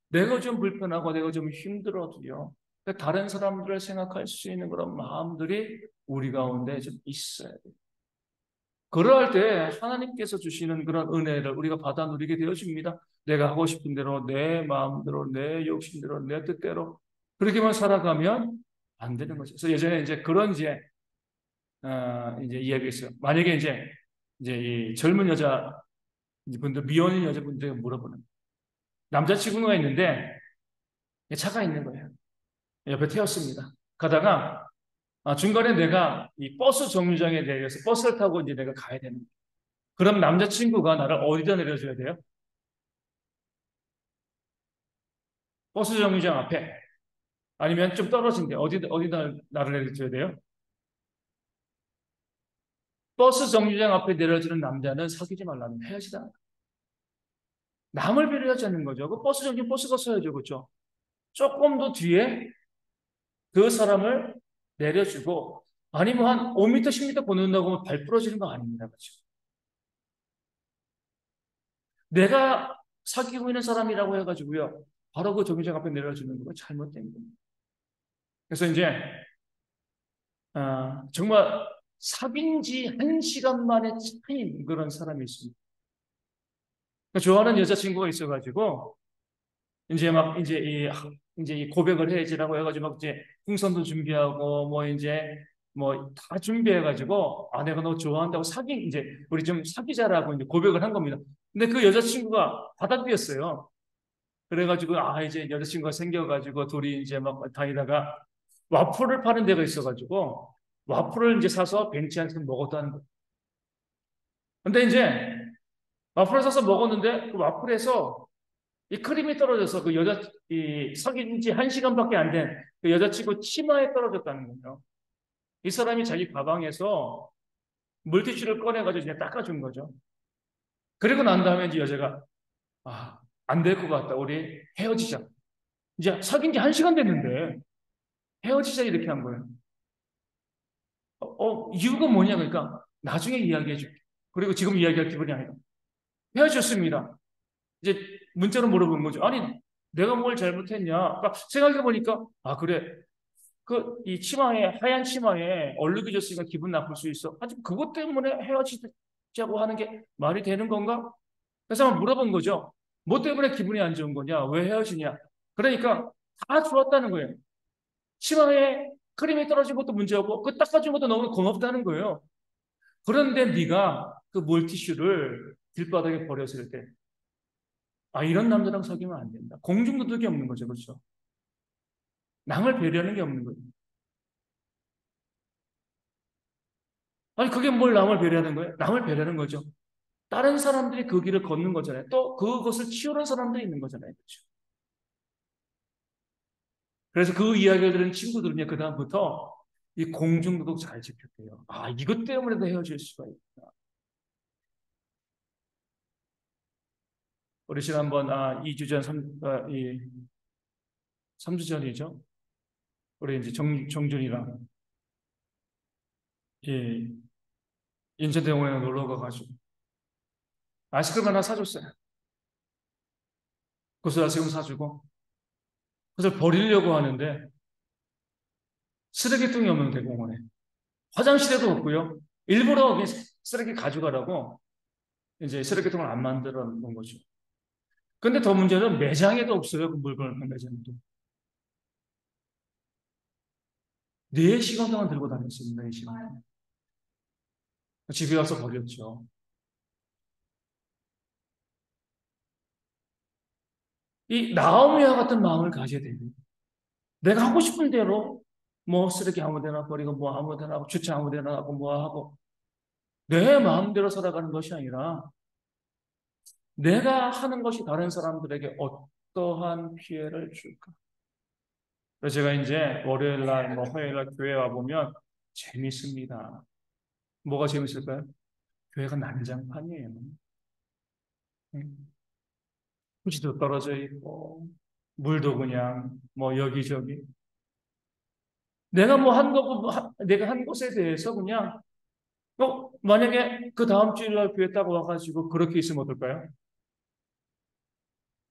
A: 내가 좀 불편하고 내가 좀 힘들어도요. 다른 사람들을 생각할 수 있는 그런 마음들이 우리 가운데 좀 있어야 돼요. 그러할 때 하나님께서 주시는 그런 은혜를 우리가 받아 누리게 되어집니다. 내가 하고 싶은 대로 내 마음대로 내 욕심대로 내 뜻대로 그렇게만 살아가면 안 되는 거죠. 그래서 예전에 이제 그런 이제 이야기했어요. 만약에 이제 이 젊은 여자 분들 미혼인 여자분들에게 물어보는 남자친구가 있는데 차가 있는 거예요. 옆에 태웠습니다. 가다가 중간에 내가 이 버스 정류장에 내려서 버스를 타고 이제 내가 가야 되는 거예요. 그럼 남자친구가 나를 어디다 내려줘야 돼요? 버스 정류장 앞에. 아니면 좀 떨어진 데 어디다 나를 내려줘야 돼요? 버스 정류장 앞에 내려주는 남자는 사귀지 말라는 헤어지다. 남을 배려하지 않는 거죠. 그 버스 정류장 버스가 서야죠. 그렇죠? 조금 더 뒤에 그 사람을 내려주고 아니면 한 5m, 10m 보낸다고 하면 발 부러지는 거 아닙니다. 그렇죠? 내가 사귀고 있는 사람이라고 해가지고요. 바로 그 정류장 앞에 내려주는 거 잘못된 겁니다. 그래서 이제 정말 사귄 지 1시간 만에 차인 그런 사람이 있습니다. 좋아하는 여자친구가 있어가지고 이제 이 고백을 해야지라고 해가지고 막 이제 풍선도 준비하고 뭐 이제 뭐 다 준비해가지고 내가 너 좋아한다고 이제 우리 좀 사귀자라고 이제 고백을 한 겁니다. 근데 그 여자친구가 받아들였어요. 그래가지고 이제 여자친구가 생겨가지고 둘이 이제 막 다니다가 와플을 파는 데가 있어가지고 와플을 이제 사서 벤치 안에서 먹었다는 거예요. 근데 이제 와플을 사서 먹었는데 그 와플에서 이 크림이 떨어져서 이 사귄 지 1시간밖에 안 된 그 여자친구 치마에 떨어졌다는 거예요. 이 사람이 자기 가방에서 물티슈를 꺼내가지고 이제 닦아준 거죠. 그리고 난 다음에 이제 여자가, 안 될 것 같다. 우리 헤어지자. 이제 사귄 지 1시간 됐는데 헤어지자 이렇게 한 거예요. 이유가 뭐냐 그러니까 나중에 이야기해 줄게. 그리고 지금 이야기할 기분이 아니다. 헤어졌습니다. 이제 문자로 물어본 거죠. 아니 내가 뭘 잘못했냐? 그러니까 생각해 보니까 아 그래 그 이 치마에 하얀 치마에 얼룩이 졌으니까 기분 나쁠 수 있어. 하지만 그것 때문에 헤어지자고 하는 게 말이 되는 건가? 그래서 한번 물어본 거죠. 뭐 때문에 기분이 안 좋은 거냐? 왜 헤어지냐? 그러니까 다 좋았다는 거예요. 치마에 크림이 떨어진 것도 문제없고 그 닦아준 것도 너무 고맙다는 거예요. 그런데 네가 그 물티슈를 길바닥에 버렸을 때 아, 이런 남자랑 사귀면 안 된다. 공중도덕이 없는 거죠. 그렇죠? 남을 배려하는 게 없는 거예요. 아니, 그게 뭘 남을 배려하는 거예요? 남을 배려하는 거죠. 다른 사람들이 그 길을 걷는 거잖아요. 또 그것을 치우는 사람도 있는 거잖아요. 그렇죠? 그래서 그 이야기를 들은 친구들은요, 그다음부터 이 공중도덕 잘 지켰대요. 아, 이것 때문에도 헤어질 수가 있구나. 우리 지난번, 2주 전, 3주 전이죠. 우리 이제 정준이랑, 이 인천대공원에 놀러 가가지고, 아이스크림 하나 사줬어요. 그래서 아이스크림 사주고, 그래서 버리려고 하는데, 쓰레기통이 없는 대공원에. 화장실에도 없고요. 일부러 쓰레기 가져가라고 이제 쓰레기통을 안 만들어 놓은 거죠. 근데 더 문제는 매장에도 없어요. 그 물건을 파는 매장에도. 4시간 동안 들고 다녔습니다. 4시간. 집에 와서 버렸죠. 이 나오미와 같은 마음을 가져야 돼요. 내가 하고 싶은 대로 뭐 쓰레기 아무 데나 버리고 뭐 아무 데나 하고 주차 아무 데나 하고 뭐 하고 내 마음대로 살아가는 것이 아니라 내가 하는 것이 다른 사람들에게 어떠한 피해를 줄까? 그래서 제가 이제 월요일 날, 뭐 화요일 날 교회 와 보면 재밌습니다. 뭐가 재밌을까요? 교회가 난장판이에요. 후지도 떨어져 있고, 물도 그냥 뭐 여기저기. 내가 뭐 한 거, 내가 한 것에 대해서 그냥, 만약에 그 다음 주일날 교회 딱 와가지고 그렇게 있으면 어떨까요?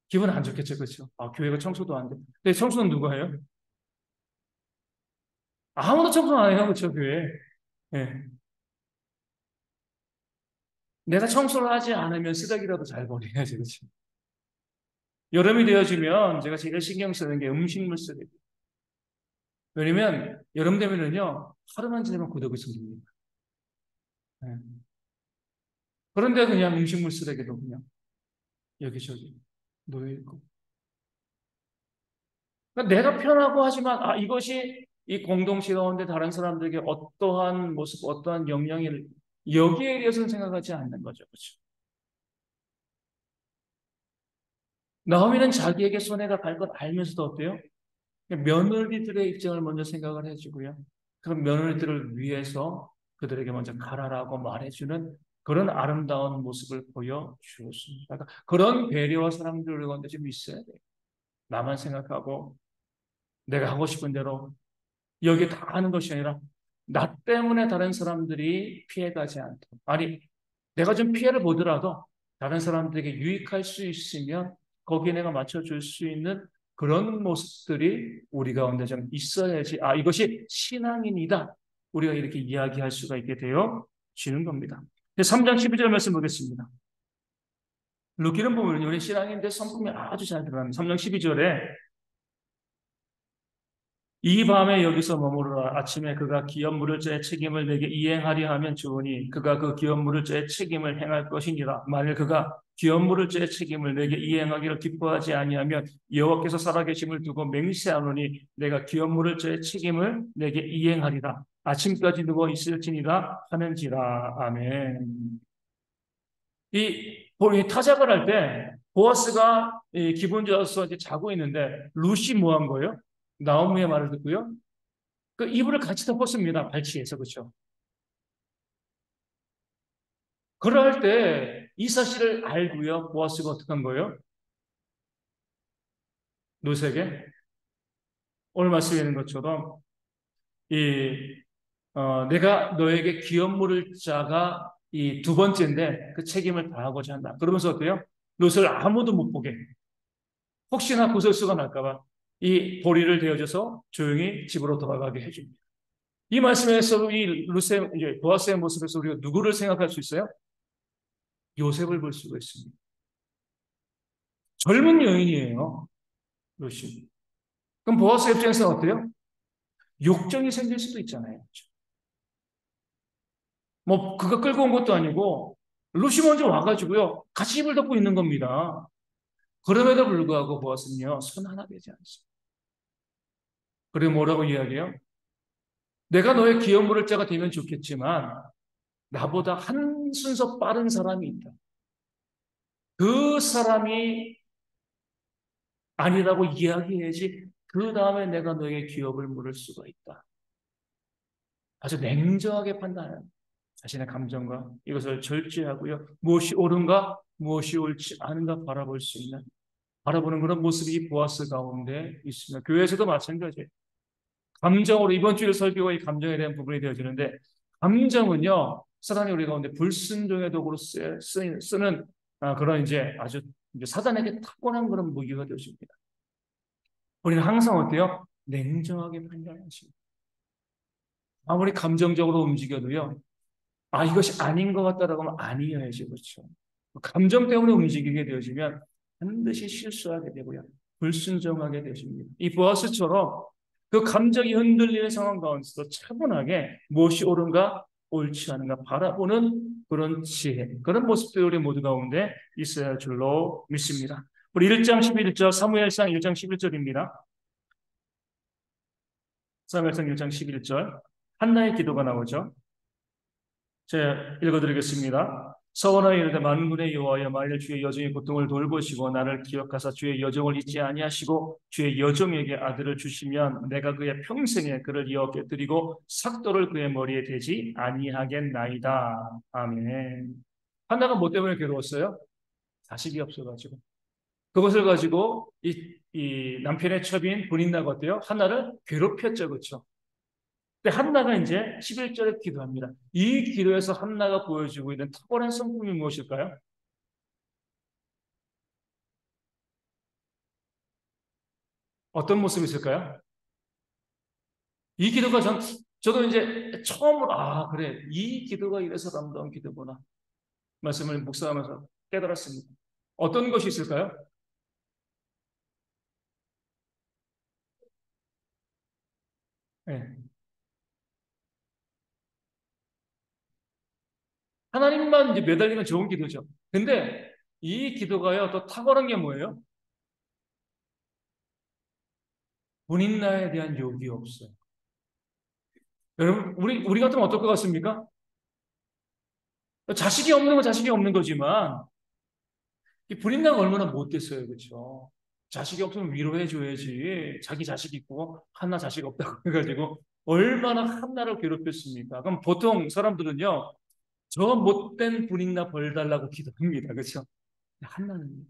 A: 기분 안 좋겠죠, 그렇죠? 아, 교회가 청소도 안 돼. 근데 청소는 누가 해요? 아무도 청소 안 해요, 그렇죠, 교회. 예. 내가 청소를 하지 않으면 쓰레기라도 잘 버려야지, 그렇죠? 여름이 되어지면 제가 제일 신경 쓰는 게 음식물 쓰레기. 왜냐면 여름 되면은요 하루만 지나면 고독이 생깁니다. 예. 그런데 그냥 음식물 쓰레기도 그냥 여기저기 놓여 있고. 그러니까 내가 편하고 하지만 이것이 이 공동체 가운데 다른 사람들에게 어떠한 모습, 어떠한 영향을 여기에 대해서는 생각하지 않는 거죠, 그렇죠? 나오미는 자기에게 손해가 갈 걸 알면서도 어때요? 며느리들의 입장을 먼저 생각을 해주고요. 그럼 며느리들을 위해서 그들에게 먼저 가라라고 말해주는 그런 아름다운 모습을 보여주었습니다. 그러니까 그런 배려와 사랑들을 우리 가운데 좀 있어야 돼요. 나만 생각하고 내가 하고 싶은 대로 여기 다 하는 것이 아니라 나 때문에 다른 사람들이 피해가지 않도록. 아니, 내가 좀 피해를 보더라도 다른 사람들에게 유익할 수 있으면 거기에 내가 맞춰줄 수 있는 그런 모습들이 우리 가운데 좀 있어야지. 이것이 신앙인이다. 우리가 이렇게 이야기할 수가 있게 되어지는 겁니다. 3장 12절 말씀 보겠습니다. 루키는 보면 우리 신앙인데 성품이 아주 잘 드러납니다. 3장 12절에 이 밤에 여기서 머무르라. 아침에 그가 기업 물을 자의 책임을 내게 이행하리 하면 좋으니 그가 그 기업 물을 자의 책임을 행할 것이니라. 만일 그가 기업 물을 자의 책임을 내게 이행하기를 기뻐하지 아니하면 여호와께서 살아계심을 두고 맹세하노니 내가 기업 물을 자의 책임을 내게 이행하리라. 아침까지 누워 있을지니라 하는지라. 아멘. 이 타작을 할 때 보아스가 기분 좋아서 이제 자고 있는데 루시 뭐 한 거예요? 나오미의 말을 듣고요. 그 이불을 같이 덮었습니다. 발치해서 그렇죠. 그럴 때 이 사실을 알고요. 보아스가 어떻게 한 거예요? 룻에게 오늘 말씀에 있는 것처럼 내가 너에게 기업 물을 자가 이 두 번째인데 그 책임을 다하고자 한다. 그러면서 어때요? 롯을 아무도 못 보게. 혹시나 구설수가 날까봐 이 보리를 대어줘서 조용히 집으로 돌아가게 해줍니다. 이 말씀에서 이 룻의, 이제 보아스의 모습에서 우리가 누구를 생각할 수 있어요? 요셉을 볼 수가 있습니다. 젊은 여인이에요, 룻이. 그럼 보아스 입장에서는 어때요? 욕정이 생길 수도 있잖아요. 뭐, 그거 끌고 온 것도 아니고, 룻이 먼저 와가지고요, 같이 입을 덮고 있는 겁니다. 그럼에도 불구하고 보아스는요, 손 하나 되지 않습니다. 그리고 뭐라고 이야기해요? 내가 너의 기업 물을 자가 되면 좋겠지만, 나보다 한 순서 빠른 사람이 있다. 그 사람이 아니라고 이야기해야지, 그 다음에 내가 너의 기업을 물을 수가 있다. 아주 냉정하게 판단하는 자신의 감정과 이것을 절제하고요. 무엇이 옳은가, 무엇이 옳지 않은가 바라볼 수 있는, 바라보는 그런 모습이 보아스 가운데 있습니다. 교회에서도 마찬가지예요. 감정으로 이번 주일 설교가 이 감정에 대한 부분이 되어지는데, 감정은요, 사단이 우리 가운데 불순종의 도구로 쓰는 그런 이제 아주 이제 사단에게 타고난 그런 무기가 되어집니다. 우리는 항상 어때요? 냉정하게 판단하십니다. 아무리 감정적으로 움직여도요, 이것이 아닌 것 같다라고 하면 아니어야지, 그렇죠. 감정 때문에 움직이게 되어지면 반드시 실수하게 되고요. 불순종하게 되십니다. 이 보아스처럼 그 감정이 흔들리는 상황 가운데서 차분하게 무엇이 옳은가, 옳지 않은가 바라보는 그런 지혜, 그런 모습들이 우리 모두 가운데 있어야 할 줄로 믿습니다. 우리 1장 11절, 사무엘상 1장 11절입니다. 사무엘상 1장 11절. 한나의 기도가 나오죠. 제가 읽어드리겠습니다. 서원하여 이르되 만군의 여호와여, 만일 주의 여종의 고통을 돌보시고 나를 기억하사 주의 여종을 잊지 아니하시고 주의 여종에게 아들을 주시면 내가 그의 평생에 그를 여호와께 드리고 삭도를 그의 머리에 대지 아니하겠나이다. 아멘. 한나가 뭐 때문에 괴로웠어요? 자식이 없어가지고. 그것을 가지고 이 남편의 첩인 분인나가 어때요? 한나를 괴롭혔죠, 그렇죠? 근데 한나가 이제 11절에 기도합니다. 이 기도에서 한나가 보여주고 있는 탁월한 성품이 무엇일까요? 어떤 모습이 있을까요? 이 기도가 저도 이제 처음으로, 그래. 이 기도가 이래서 아름다운 기도구나. 말씀을 묵상하면서 깨달았습니다. 어떤 것이 있을까요? 네. 하나님만 이제 매달리면 좋은 기도죠. 근데 이 기도가요, 또 탁월한 게 뭐예요? 본인 나에 대한 욕이 없어요. 여러분, 우리 같으면 어떨 것 같습니까? 자식이 없는 건 자식이 없는 거지만, 이 불임나가 얼마나 못됐어요, 그렇죠? 자식이 없으면 위로해줘야지. 자기 자식 있고 하나 자식 없다고 해가지고 얼마나 한나를 괴롭혔습니까? 그럼 보통 사람들은요, 저 못된 불임나 벌 달라고 기도합니다, 그렇죠? 한나는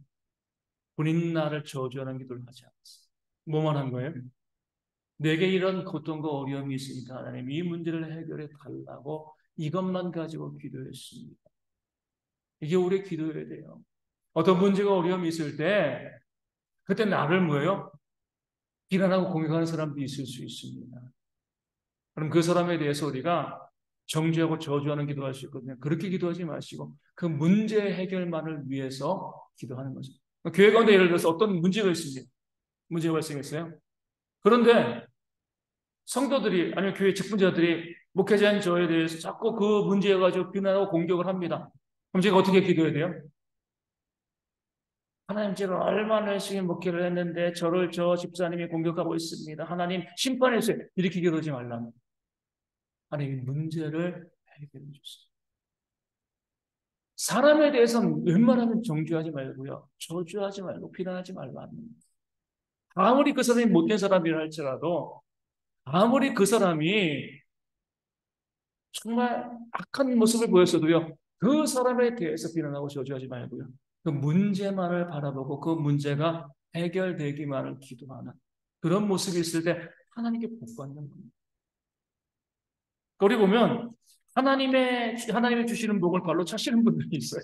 A: 불임나를 저주하는 기도를 하지 않았어요. 뭐만 한 거예요? 내게 이런 고통과 어려움이 있으니까 하나님 이 문제를 해결해 달라고 이것만 가지고 기도했습니다. 이게 우리의 기도여야 돼요. 어떤 문제가 어려움이 있을 때 그때 나를 뭐예요? 비난하고 공격하는 사람도 있을 수 있습니다. 그럼 그 사람에 대해서 우리가 정죄하고 저주하는 기도할 수 있거든요. 그렇게 기도하지 마시고 그 문제 해결만을 위해서 기도하는 거죠. 교회 가운데 예를 들어서 어떤 문제가 있습니다. 문제가 발생했어요. 그런데 성도들이 아니면 교회 직분자들이 목회자인 저에 대해서 자꾸 그 문제에 가지고 비난하고 공격을 합니다. 그럼 제가 어떻게 기도해야 돼요? 하나님, 제가 얼마나 열심히 목회를 했는데 저를 저 집사님이 공격하고 있습니다. 하나님 심판해 주세요. 이렇게 기도하지 말라는. 하나님 문제를 해결해 주세요. 사람에 대해서는 웬만하면 정죄하지 말고요. 저주하지 말고 비난하지 말고 합니다. 아무리 그 사람이 못된 사람이라 할지라도 아무리 그 사람이 정말 악한 모습을 보였어도요. 그 사람에 대해서 비난하고 저주하지 말고요. 그 문제만을 바라보고 그 문제가 해결되기만을 기도하는 그런 모습이 있을 때 하나님께 복 받는 겁니다. 우리 보면 하나님의 주시는 복을 발로 차시는 분들이 있어요.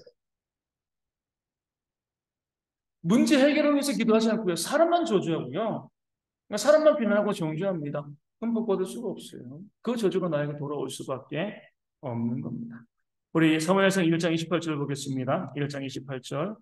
A: 문제 해결을 위해서 기도하지 않고요. 사람만 저주하고요. 그러니까 사람만 비난하고 정죄합니다. 그럼 복 받을 수가 없어요. 그 저주가 나에게 돌아올 수밖에 없는 겁니다. 우리 사무엘상 1장 28절 보겠습니다. 1장 28절.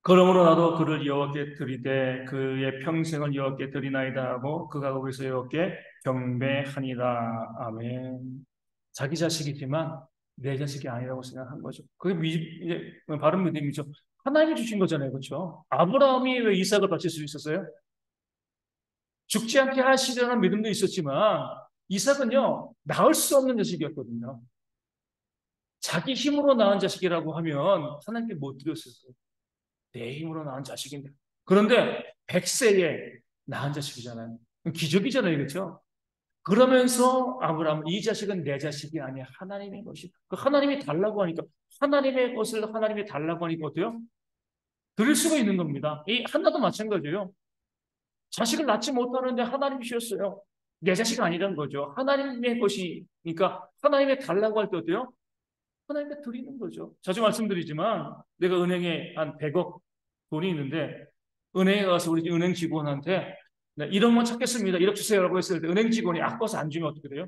A: 그러므로 나도 그를 여호와께 드리되 그의 평생을 여호와께 드리나이다 하고 그가 거기서 여호와께 경배하니라. 아멘. 자기 자식이지만 내 자식이 아니라고 생각한 거죠. 그게 이제 바른 믿음이죠. 하나님이 주신 거잖아요, 그렇죠? 아브라함이 왜 이삭을 바칠 수 있었어요? 죽지 않게 하시려는 믿음도 있었지만 이삭은요 낳을 수 없는 자식이었거든요. 자기 힘으로 낳은 자식이라고 하면 하나님께 못 드렸을 거예요. 내 힘으로 낳은 자식인데. 그런데 100세에 낳은 자식이잖아요. 기적이잖아요. 그렇죠? 그러면서 아브라함은 이 자식은 내 자식이 아니야. 하나님의 것이. 그 하나님이 달라고 하니까 하나님의 것을 하나님이 달라고 하니까 어때요? 드릴 수가 있는 겁니다. 이 한나도 마찬가지예요. 자식을 낳지 못하는데 하나님이셨어요. 내 자식이 아니라는 거죠. 하나님의 것이니까 하나님의 달라고 할 때 어때요? 하나님께 드리는 거죠. 자주 말씀드리지만 내가 은행에 한 100억 돈이 있는데 은행에 가서 우리 은행 직원한테 네, 1억만 찾겠습니다. 1억 주세요라고 했을 때 은행 직원이 아까워서 안 주면 어떻게 돼요?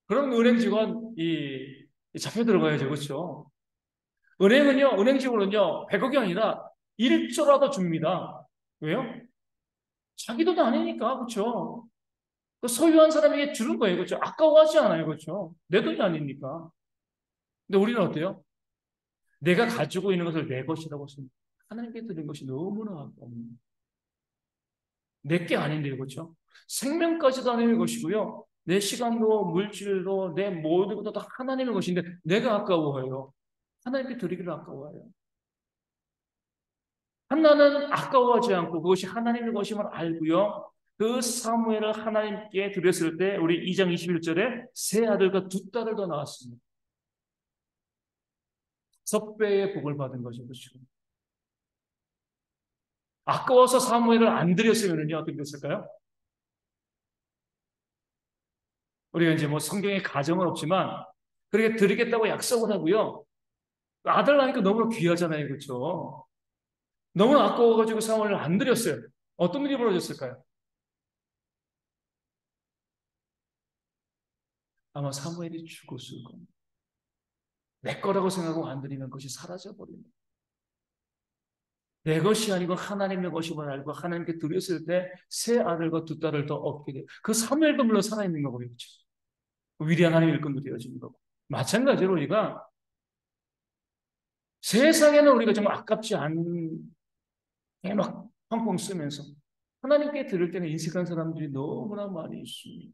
A: 그럼 은행 직원 잡혀 들어가야죠. 그렇죠? 은행 직원은요 100억이 아니라 1조라도 줍니다. 왜요? 자기 돈 아니니까. 그렇죠? 그 소유한 사람에게 주는 거예요. 그렇죠? 아까워하지 않아요. 그렇죠? 내 돈이 아니니까. 근데 우리는 어때요? 내가 가지고 있는 것을 내 것이라고 씁니다. 하나님께 드린 것이 너무나 아까운 내게 아닌데요, 그렇죠? 생명까지도 하나님의 것이고요. 내 시간도 물질도 내 모든 것도 다 하나님의 것인데 내가 아까워해요. 하나님께 드리기를 아까워해요. 한나는 아까워하지 않고 그것이 하나님의 것임을 알고요. 그 사무엘을 하나님께 드렸을 때 우리 2장 21절에 세 아들과 두 딸을 더 낳았습니다. 6배의 복을 받은 거죠. 그렇죠? 아까워서 사무엘을 안 드렸으면요 어떻게 됐을까요? 우리가 이제 뭐 성경에 가정은 없지만 그렇게 드리겠다고 약속을 하고요. 아들 나니까 너무나 귀하잖아요. 그렇죠? 너무나 아까워가지고 사무엘을 안 드렸어요. 어떤 일이 벌어졌을까요? 아마 사무엘이 죽었을 겁니다. 내 거라고 생각하고 안 드리면 그것이 사라져버립니다. 내 것이 아니고 하나님의 것임을 알고 하나님께 드렸을 때 새 아들과 두 딸을 더 얻게 돼요. 그 사무엘도 물론 살아있는 거고요. 그렇죠? 위대한 하나님의 일꾼도 되어지는 거고. 마찬가지로 우리가 세상에는 우리가 정말 아깝지 않은 막 펑펑 쓰면서 하나님께 드릴 때는 인색한 사람들이 너무나 많이 있습니다.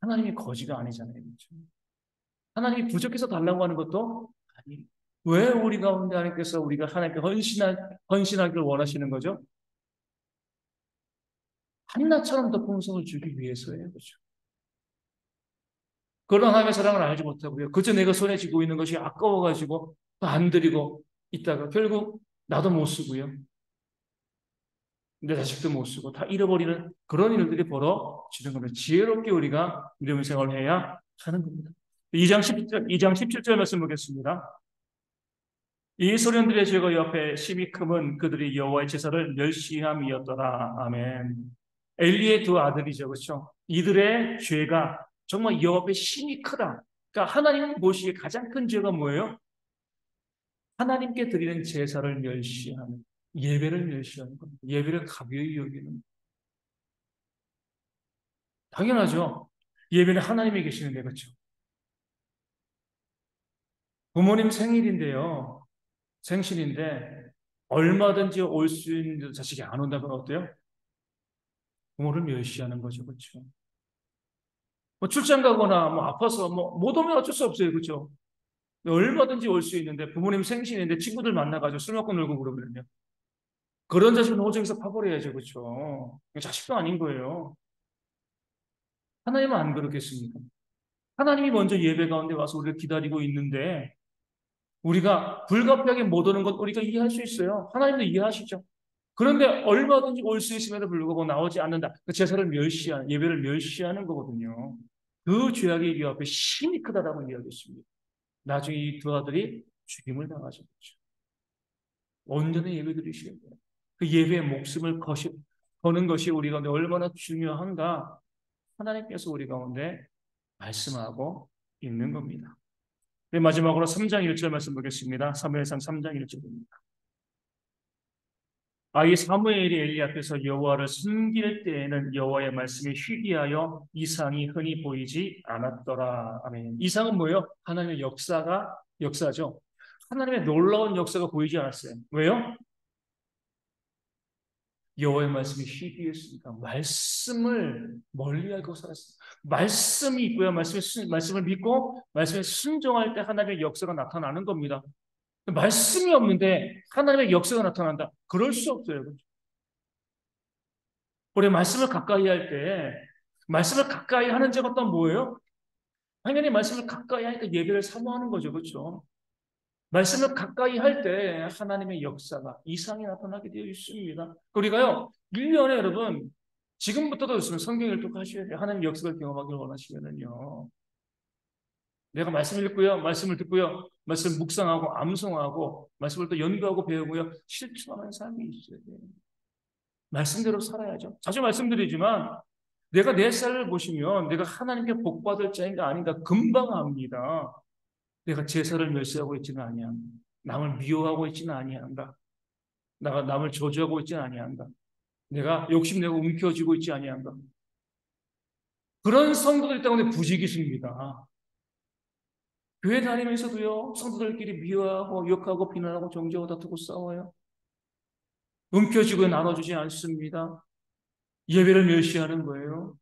A: 하나님이 거지가 아니잖아요. 그렇죠? 하나님이 부족해서 달라고 하는 것도 아니에요. 왜 우리 가운데 하나님께서 우리가 하나님께 헌신하기를 원하시는 거죠? 한나처럼 더 풍성을 주기 위해서예요. 그렇죠? 그런 하나님의 사랑을 알지 못하고요. 그저 내가 손에 쥐고 있는 것이 아까워가지고 또 안 드리고 있다가 결국 나도 못 쓰고요. 내 자식도 못 쓰고 다 잃어버리는 그런 일들이 벌어지는 겁니다. 지혜롭게 우리가 믿음의 생활을 해야 하는 겁니다. 2장 17절 말씀 보겠습니다. 이 소년들의 죄가 옆에 심히 크면 그들이 여호와의 제사를 멸시함이었더라. 아멘. 엘리의 두 아들이죠. 그렇죠? 이들의 죄가 정말 여호와 앞에 심히 크다. 그러니까 하나님 보시기에 가장 큰 죄가 뭐예요? 하나님께 드리는 제사를 멸시하는, 예배를 멸시하는 겁니다. 예배를 가벼이 여기는. 당연하죠. 예배는 하나님이 계시는데, 그렇죠? 부모님 생일인데요. 생신인데, 얼마든지 올 수 있는 자식이 안 온다면 어때요? 부모를 멸시하는 거죠. 그렇죠? 뭐 출장 가거나 뭐 아파서 뭐 못 오면 어쩔 수 없어요. 그렇죠? 얼마든지 올 수 있는데 부모님 생신인데 친구들 만나가지고 술 먹고 놀고 그러거든요. 그런 자식은 호적에서 파버려야죠. 그렇죠? 자식도 아닌 거예요. 하나님은 안 그렇겠습니까? 하나님이 먼저 예배 가운데 와서 우리를 기다리고 있는데 우리가 불가피하게 못 오는 것 우리가 이해할 수 있어요. 하나님도 이해하시죠. 그런데 얼마든지 올 수 있음에도 불구하고 나오지 않는다. 그 제사를 멸시하는, 예배를 멸시하는 거거든요. 그 죄악의 이 앞에 심히 크다라고 이야기했습니다. 나중에 이 두 아들이 죽임을 당하셨죠. 온전히 예배 드리셔야 돼요. 그 예배의 목숨을 거는 것이 우리 가운데 얼마나 중요한가 하나님께서 우리 가운데 말씀하고 있는 겁니다. 네, 마지막으로 3장 1절 말씀 보겠습니다. 사무엘상 3장 1절입니다. 이 사무엘이 엘리 앞에서 여호와를 숨길 때에는 여호와의 말씀이 희귀하여 이상이 흔히 보이지 않았더라. 아멘. 이상은 뭐예요? 하나님의 역사죠. 하나님의 놀라운 역사가 보이지 않았어요. 왜요? 여호와의 말씀이 희귀했으니까 말씀을 멀리하고 살았어요. 말씀이 있고요. 말씀을 믿고 말씀에 순종할 때 하나님의 역사가 나타나는 겁니다. 말씀이 없는데 하나님의 역사가 나타난다. 그럴 수 없어요. 우리 말씀을 가까이 할 때 말씀을 가까이 하는 자가 또 뭐예요? 당연히 말씀을 가까이 하니까 예배를 사모하는 거죠. 그렇죠? 말씀을 가까이 할 때 하나님의 역사가 이상이 나타나게 되어 있습니다. 우리가요, 1년에 여러분, 지금부터도 있으면 성경 일독하셔야 돼요. 하나님의 역사를 경험하기를 원하시면은요. 내가 말씀을 읽고요, 말씀을 듣고요, 말씀을 묵상하고 암송하고, 말씀을 또 연구하고 배우고요, 실천하는 삶이 있어야 돼요. 말씀대로 살아야죠. 자주 말씀드리지만, 내가 내 삶을 보시면 내가 하나님께 복받을 자인가 아닌가 금방 압니다. 내가 제사를 멸시하고 있지는 아니한가. 남을 미워하고 있지는 아니한가. 내가 남을 저주하고 있지는 아니한가. 내가 욕심내고 움켜쥐고 있지 아니한가. 그런 성도들 때문에 부지기수입니다. 교회 다니면서도요, 성도들끼리 미워하고 욕하고 비난하고 정죄하고 다투고 싸워요. 움켜쥐고 나눠주지 않습니다. 예배를 멸시하는 거예요.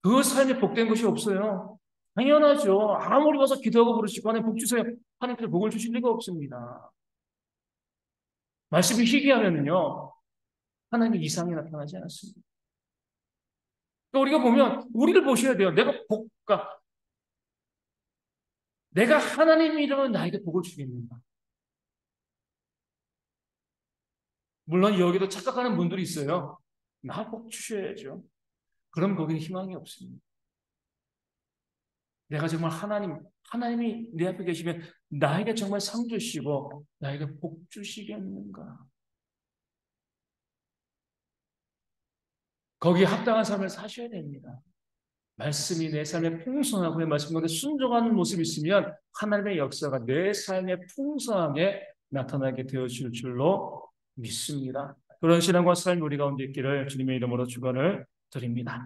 A: 그 삶이 복된 것이 없어요. 당연하죠. 아무리 와서 기도하고 부르시고 하나님 복 주세요. 하나님께서 복을 주실 리가 없습니다. 말씀이 희귀하면요, 하나님의 이상이 나타나지 않습니다. 그러니까 우리가 보면 우리를 보셔야 돼요. 그러니까 내가 하나님이라면 나에게 복을 주겠는가? 물론 여기도 착각하는 분들이 있어요. 나 복 주셔야죠. 그럼 거기는 희망이 없습니다. 내가 정말 하나님이 내 앞에 계시면 나에게 정말 상 주시고 나에게 복 주시겠는가? 거기에 합당한 삶을 사셔야 됩니다. 말씀이 내 삶에 풍성하고 그 말씀 가운데 순종하는 모습이 있으면 하나님의 역사가 내 삶에 풍성하게 나타나게 되어질 줄로 믿습니다. 그런 신앙과 삶 우리 가운데 있기를 주님의 이름으로 축원을 드립니다.